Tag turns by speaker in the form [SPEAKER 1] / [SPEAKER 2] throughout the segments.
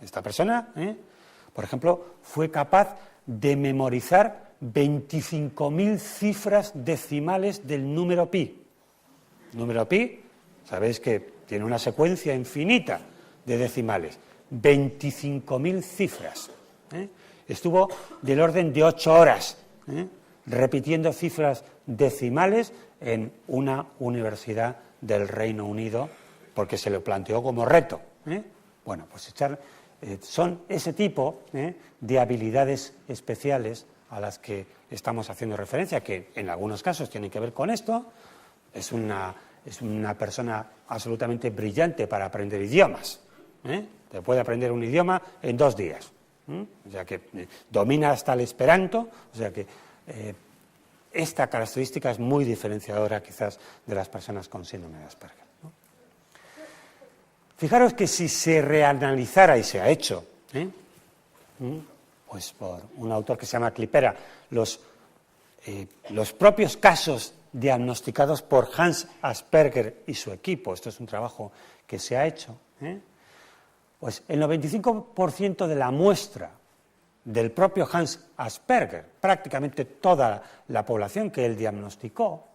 [SPEAKER 1] Esta persona, por ejemplo, fue capaz de memorizar 25.000 cifras decimales del número pi. El número pi, sabéis que tiene una secuencia infinita de decimales, 25.000 cifras. Estuvo del orden de 8 horas repitiendo cifras decimales en una universidad del Reino Unido, porque se lo planteó como reto. Bueno, pues son ese tipo de habilidades especiales a las que estamos haciendo referencia, que en algunos casos tienen que ver con esto. Es una persona absolutamente brillante para aprender idiomas. Te puede aprender un idioma en 2 días. O sea que domina hasta el esperanto. O sea que esta característica es muy diferenciadora quizás de las personas con síndrome de Asperger. Fijaros que si se reanalizara, y se ha hecho, pues por un autor que se llama Clipera, los propios casos diagnosticados por Hans Asperger y su equipo, esto es un trabajo que se ha hecho, pues el 95% de la muestra del propio Hans Asperger, prácticamente toda la población que él diagnosticó,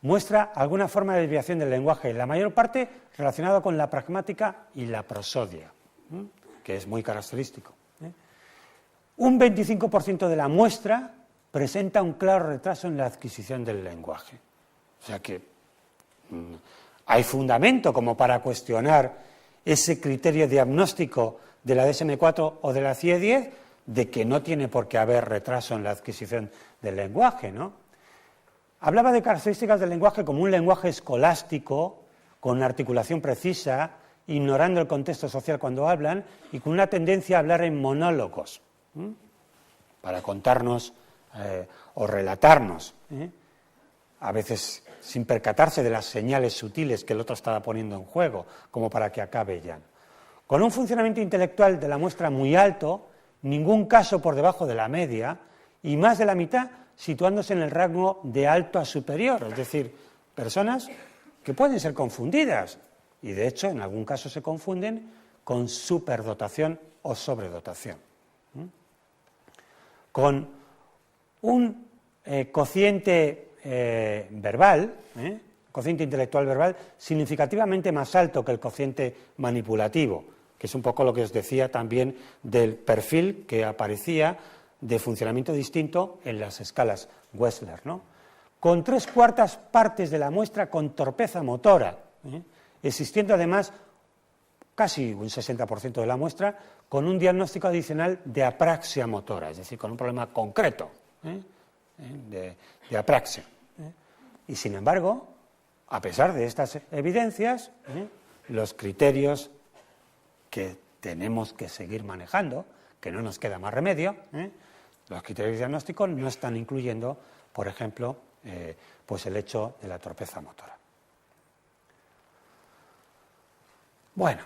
[SPEAKER 1] muestra alguna forma de desviación del lenguaje, la mayor parte relacionada con la pragmática y la prosodia, que es muy característico. Un 25% de la muestra presenta un claro retraso en la adquisición del lenguaje. O sea que hay fundamento como para cuestionar ese criterio diagnóstico de la DSM-4 o de la CIE-10 de que no tiene por qué haber retraso en la adquisición del lenguaje, ¿no? Hablaba de características del lenguaje como un lenguaje escolástico, con articulación precisa, ignorando el contexto social cuando hablan y con una tendencia a hablar en monólogos, para contarnos o relatarnos, a veces sin percatarse de las señales sutiles que el otro estaba poniendo en juego, como para que acabe ya. Con un funcionamiento intelectual de la muestra muy alto, ningún caso por debajo de la media y más de la mitad situándose en el rango de alto a superior, es decir, personas que pueden ser confundidas y de hecho en algún caso se confunden con superdotación o sobredotación. Con un cociente verbal, cociente intelectual verbal, significativamente más alto que el cociente manipulativo, que es un poco lo que os decía también del perfil que aparecía de funcionamiento distinto en las escalas Wechsler, ¿no? Con 3/4 partes de la muestra con torpeza motora, existiendo además casi un 60% de la muestra con un diagnóstico adicional de apraxia motora, es decir, con un problema concreto de apraxia. Y sin embargo, a pesar de estas evidencias, los criterios que tenemos que seguir manejando, que no nos queda más remedio, los criterios diagnósticos no están incluyendo, por ejemplo, pues el hecho de la torpeza motora. Bueno,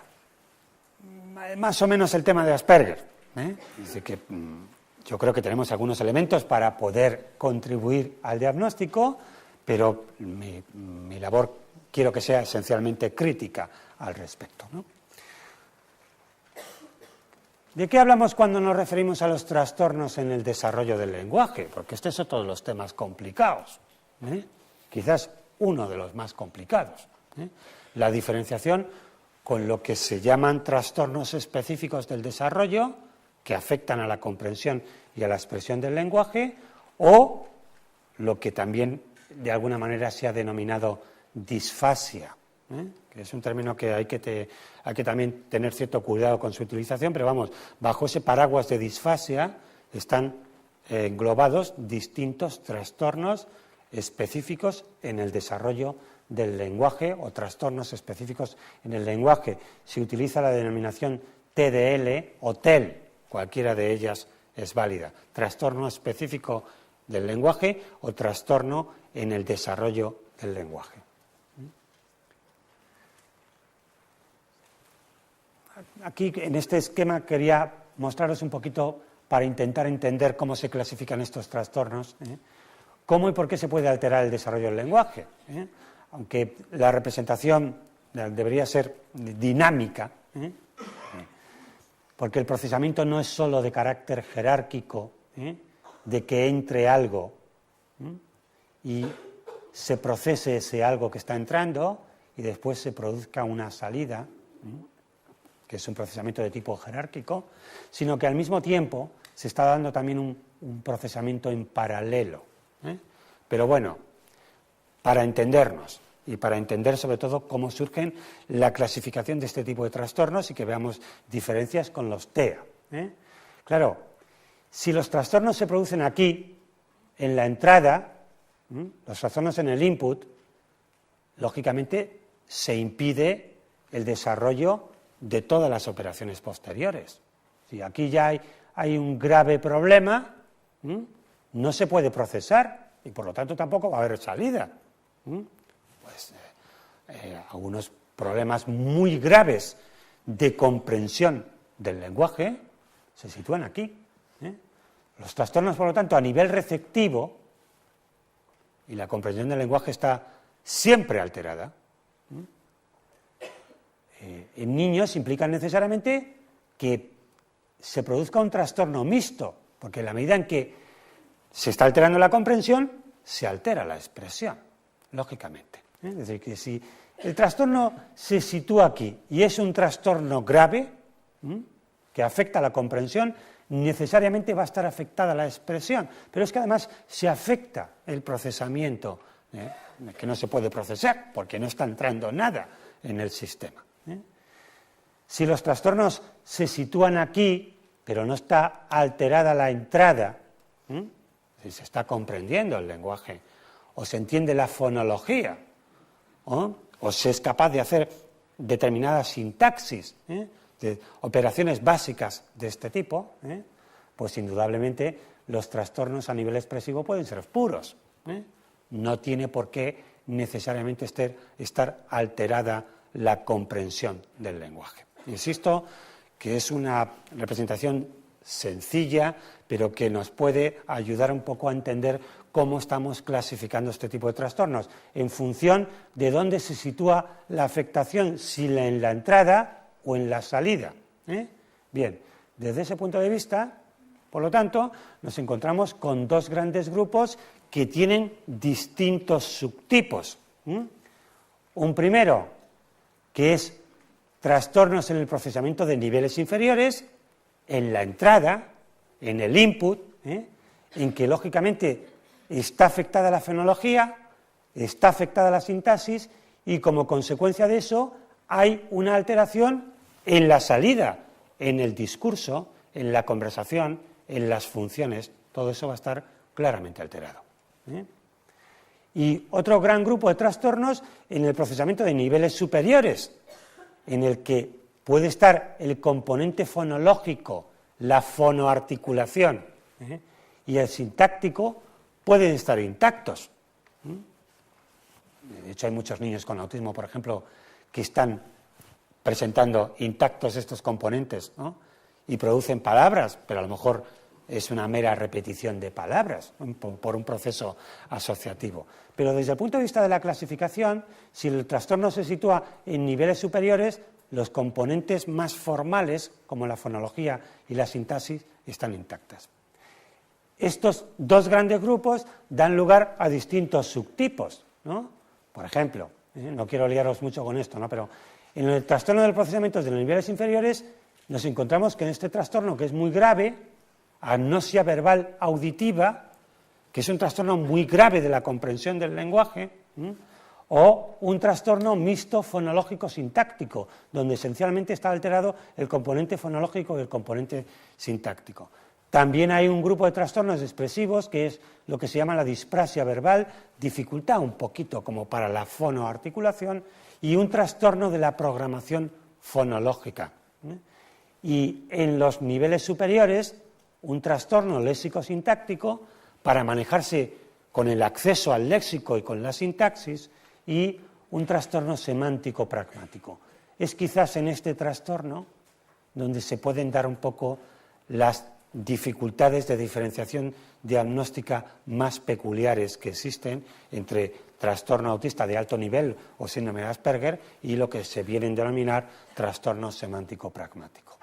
[SPEAKER 1] más o menos el tema de Asperger. Dice que yo creo que tenemos algunos elementos para poder contribuir al diagnóstico, pero mi labor quiero que sea esencialmente crítica al respecto, ¿no? ¿De qué hablamos cuando nos referimos a los trastornos en el desarrollo del lenguaje? Porque estos son todos los temas complicados, quizás uno de los más complicados. La diferenciación con lo que se llaman trastornos específicos del desarrollo, que afectan a la comprensión y a la expresión del lenguaje, o lo que también de alguna manera se ha denominado disfasia, que es un término que hay que también tener cierto cuidado con su utilización, pero vamos, bajo ese paraguas de disfasia están englobados distintos trastornos específicos en el desarrollo del lenguaje o trastornos específicos en el lenguaje. Se utiliza la denominación TDL o TEL, cualquiera de ellas es válida. Trastorno específico del lenguaje o trastorno en el desarrollo del lenguaje. Aquí, en este esquema, quería mostraros un poquito para intentar entender cómo se clasifican estos trastornos, cómo y por qué se puede alterar el desarrollo del lenguaje. Aunque la representación debería ser dinámica, porque el procesamiento no es solo de carácter jerárquico, de que entre algo y se procese ese algo que está entrando y después se produzca una salida, que es un procesamiento de tipo jerárquico, sino que al mismo tiempo se está dando también un procesamiento en paralelo. Pero bueno, para entendernos y para entender sobre todo cómo surgen la clasificación de este tipo de trastornos y que veamos diferencias con los TEA. Claro, si los trastornos se producen aquí, en la entrada, los trastornos en el input, lógicamente se impide el desarrollo de todas las operaciones posteriores. Si aquí ya hay un grave problema, no se puede procesar y por lo tanto tampoco va a haber salida. Algunos problemas muy graves de comprensión del lenguaje se sitúan aquí. Los trastornos, por lo tanto, a nivel receptivo, y la comprensión del lenguaje está siempre alterada, en niños implican necesariamente que se produzca un trastorno mixto, porque en la medida en que se está alterando la comprensión, se altera la expresión, lógicamente. Es decir, que si el trastorno se sitúa aquí y es un trastorno grave, que afecta a la comprensión, necesariamente va a estar afectada la expresión, pero es que además se afecta el procesamiento, que no se puede procesar, porque no está entrando nada en el sistema. Si los trastornos se sitúan aquí, pero no está alterada la entrada, si se está comprendiendo el lenguaje, o se entiende la fonología, o se es capaz de hacer determinadas sintaxis, de operaciones básicas de este tipo, pues indudablemente los trastornos a nivel expresivo pueden ser puros. No tiene por qué necesariamente estar alterada la comprensión del lenguaje. Insisto que es una representación sencilla, pero que nos puede ayudar un poco a entender cómo estamos clasificando este tipo de trastornos, en función de dónde se sitúa la afectación, si en la entrada o en la salida. Bien, desde ese punto de vista, por lo tanto, nos encontramos con dos grandes grupos que tienen distintos subtipos. Un primero, que es trastornos en el procesamiento de niveles inferiores, en la entrada, en el input, en que lógicamente está afectada la fonología, está afectada la sintaxis y como consecuencia de eso hay una alteración en la salida, en el discurso, en la conversación, en las funciones, todo eso va a estar claramente alterado. Y otro gran grupo de trastornos en el procesamiento de niveles superiores, en el que puede estar el componente fonológico, la fonoarticulación, y el sintáctico pueden estar intactos. De hecho, hay muchos niños con autismo, por ejemplo, que están presentando intactos estos componentes, y producen palabras, pero a lo mejor es una mera repetición de palabras por un proceso asociativo. Pero desde el punto de vista de la clasificación, si el trastorno se sitúa en niveles superiores, los componentes más formales, como la fonología y la sintaxis, están intactas. Estos dos grandes grupos dan lugar a distintos subtipos, Por ejemplo, no quiero liaros mucho con esto, pero en el trastorno del procesamiento de los niveles inferiores nos encontramos que en este trastorno, que es muy grave, agnosia verbal auditiva, que es un trastorno muy grave de la comprensión del lenguaje, o un trastorno mixto fonológico-sintáctico, donde esencialmente está alterado el componente fonológico y el componente sintáctico. También hay un grupo de trastornos expresivos, que es lo que se llama la disprasia verbal, dificultad un poquito como para la fonoarticulación, y un trastorno de la programación fonológica. Y en los niveles superiores, un trastorno léxico-sintáctico para manejarse con el acceso al léxico y con la sintaxis, y un trastorno semántico-pragmático. Es quizás en este trastorno donde se pueden dar un poco las dificultades de diferenciación diagnóstica más peculiares que existen entre trastorno autista de alto nivel o síndrome de Asperger y lo que se vienen a denominar trastorno semántico-pragmático.